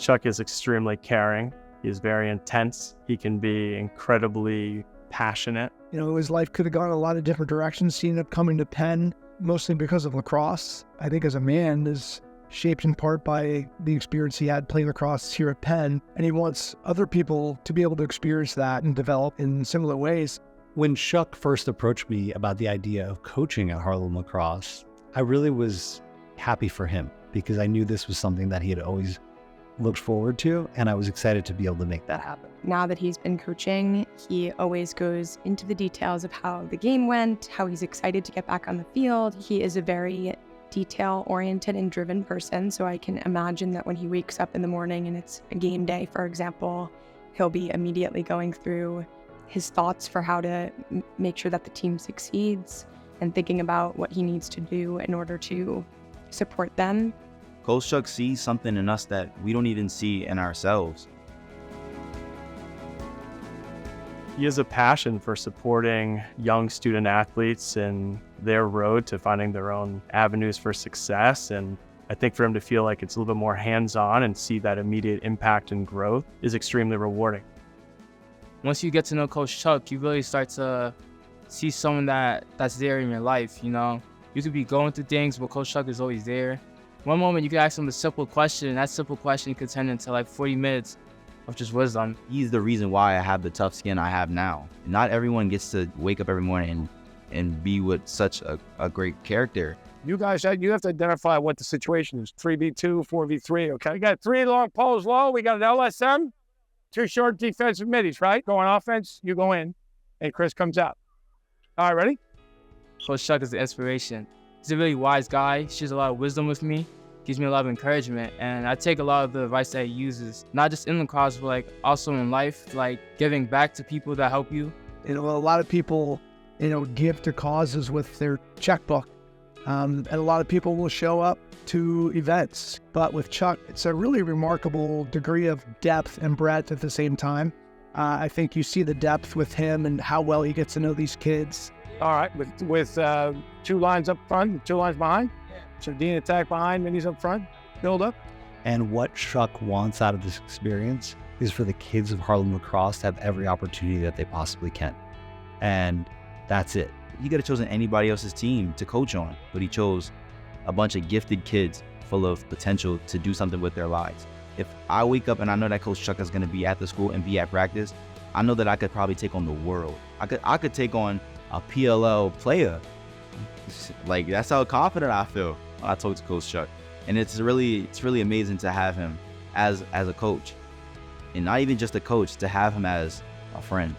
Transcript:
Chuck is extremely caring. He is very intense. He can be incredibly passionate. You know, his life could have gone a lot of different directions. He ended up coming to Penn mostly because of lacrosse. I think as a man is shaped in part by the experience he had playing lacrosse here at Penn. And he wants other people to be able to experience that and develop in similar ways. When Chuck first approached me about the idea of coaching at Harlem Lacrosse, I really was happy for him because I knew this was something that he had always looked forward to, and I was excited to be able to make that happen. Now that he's been coaching, he always goes into the details of how the game went, how he's excited to get back on the field. He is a very detail-oriented and driven person, so I can imagine that when he wakes up in the morning and it's a game day, for example, he'll be immediately going through his thoughts for how to make sure that the team succeeds and thinking about what he needs to do in order to support them. Coach Chuck sees something in us that we don't even see in ourselves. He has a passion for supporting young student athletes in their road to finding their own avenues for success. And I think for him to feel like it's a little bit more hands-on and see that immediate impact and growth is extremely rewarding. Once you get to know Coach Chuck, you really start to see someone that's there in your life, you know? You could be going through things, but Coach Chuck is always there. One moment you could ask him a simple question, and that simple question could turn into like 40 minutes of just wisdom. He's the reason why I have the tough skin I have now. Not everyone gets to wake up every morning and be with such a great character. You guys, you have to identify what the situation is. 3v2, 4v3, okay? We got 3 long poles low. We got an LSM, 2 short defensive middies, right? Go on offense, you go in, and Chris comes out. All right, ready? Coach Chuck is the inspiration. He's a really wise guy. He shares a lot of wisdom with me, gives me a lot of encouragement, and I take a lot of the advice that he uses, not just in lacrosse, but like also in life, like giving back to people that help you. You know, a lot of people, give to causes with their checkbook, and a lot of people will show up to events. But with Chuck, it's a really remarkable degree of depth and breadth at the same time. I think you see the depth with him and how well he gets to know these kids. All right, with 2 lines up front, 2 lines behind. So Dean attack behind, Minnie's up front, build up. And what Chuck wants out of this experience is for the kids of Harlem Lacrosse to have every opportunity that they possibly can. And that's it. He could have chosen anybody else's team to coach on, but he chose a bunch of gifted kids full of potential to do something with their lives. If I wake up and I know that Coach Chuck is going to be at the school and be at practice, I know that I could probably take on the world. I could take on a PLL player. Like, that's how confident I feel when I talk to Coach Chuck. And it's really amazing to have him as a coach. And not even just a coach, to have him as a friend.